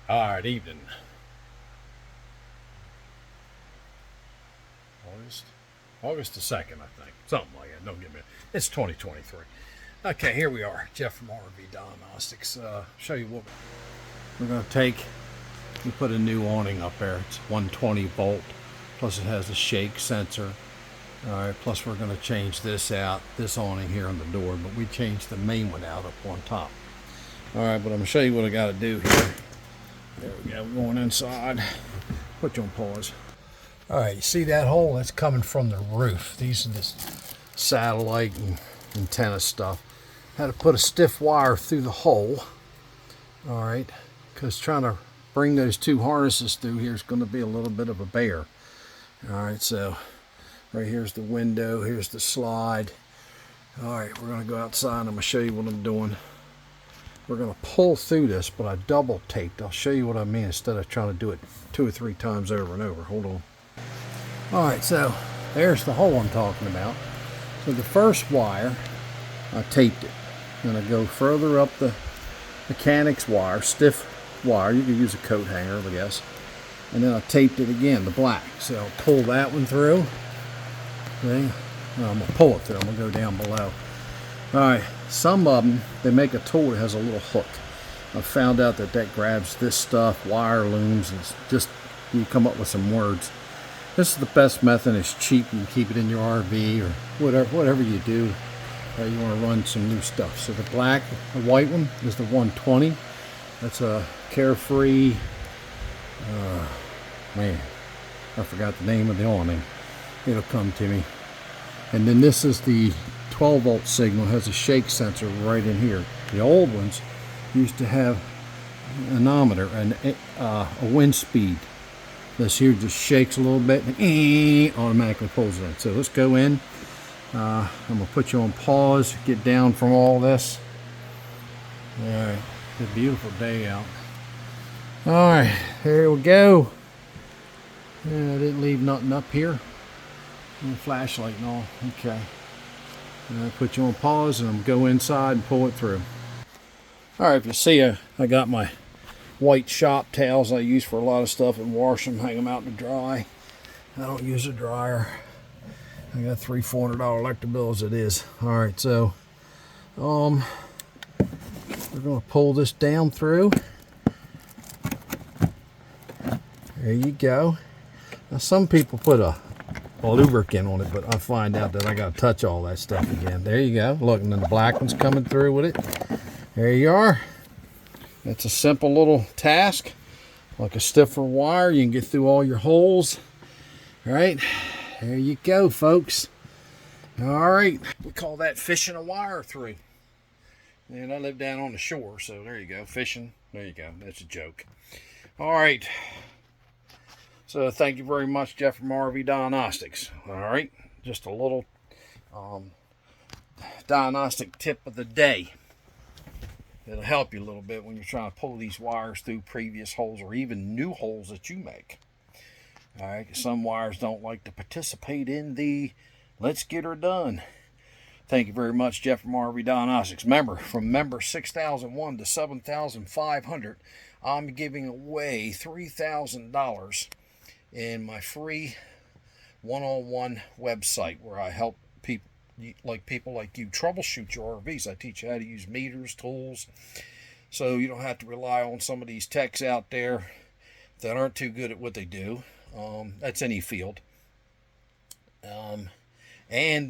All right, evening. August, August the 2nd, I think. Something like that. Don't get me. It's 2023. Okay, here we are. Jeff from RV Diagnostics. Show you what we're going to take. We put a new awning up there. It's 120 volt. Plus it has a shake sensor. All right, plus we're going to change this out, this awning here on the door, but we changed the main one out up on top. All right, but I'm going to show you what I got to do here. There we go. We're going inside. Put you on pause. All right, you see that hole? That's coming from the roof. These are this satellite and antenna stuff. Had to put a stiff wire through the hole. All right, because trying to bring those two harnesses through here is going to be a little bit of a bear. All right, so right here's the window. Here's the slide. All right, we're going to go outside. I'm going to show you what I'm doing. We're going to pull through this, but I double taped. I'll show you what I mean instead of trying to do it 2 or 3 times over and over. Hold on. All right, so there's the hole I'm talking about. So the first wire, I taped it. Then I go further up the mechanics wire, stiff wire. You could use a coat hanger, I guess. And then I taped it again, the black. So I'll pull that one through. Okay. Well, I'm going to pull it through. I'm going to go down below. All right, some of them, they make a tool that has a little hook. I found out that grabs this stuff, wire looms, and just, you come up with some words. This is the best method. It's cheap. You can keep it in your RV or whatever you do. You want to run some new stuff. So the white one is the 120. That's a Carefree. Man, I forgot the name of the awning. It'll come to me. And then this is the 12 volt signal. It has a shake sensor right in here. The old ones used to have an anemometer and a wind speed. This here just shakes a little bit and automatically pulls it in. So let's go in. I'm going to put you on pause, get down from all this. All right, it's a beautiful day out. All right, here we go. Yeah, I didn't leave nothing up here. Flashlight and all. Okay. I'll put you on pause and I'm going to go inside and pull it through. All right, if you see, I got my white shop towels I use for a lot of stuff and wash them, hang them out to dry. I don't use a dryer. I got $300-$400 electric bill as it is. All right, so we're going to pull this down through. There you go. Now some people put a lubricant on it, but I find out that I got to touch all that stuff again. There you go. Look, and then the black one's coming through with it. There you are. It's a simple little task. Like a stiffer wire, you can get through all your holes. All right, there you go, folks. All right, we call that fishing a wire through. And I live down on the shore, so there you go, fishing. There you go, that's a joke. All right. So thank you very much, Jeff from RV Diagnostics. All right, just a little diagnostic tip of the day. It'll help you a little bit when you're trying to pull these wires through previous holes or even new holes that you make. All right, some wires don't like to participate in the let's get her done. Thank you very much, Jeff from RV Diagnostics. Remember, from member 6,001 to 7,500, I'm giving away $3,000 in my free one-on-one website where I help people like you troubleshoot your RVs. I teach you how to use meters, tools, so you don't have to rely on some of these techs out there that aren't too good at what they do. That's any field. And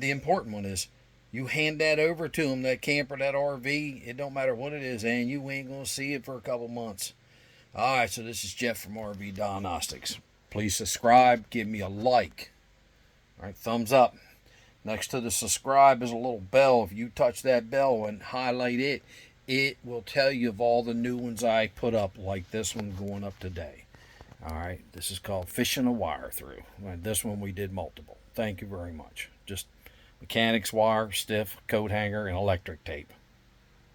the important one is you hand that over to them, that camper, that RV, it don't matter what it is, and you ain't going to see it for a couple months. All right, so this is Jeff from RV Diagnostics. Please subscribe, give me a like. All right, thumbs up. Next to the subscribe is a little bell. If you touch that bell and highlight it, it will tell you of all the new ones I put up, like this one going up today. All right, this is called fishing a wire through. This one we did multiple. Thank you very much. Just mechanics wire, stiff, coat hanger, and electric tape.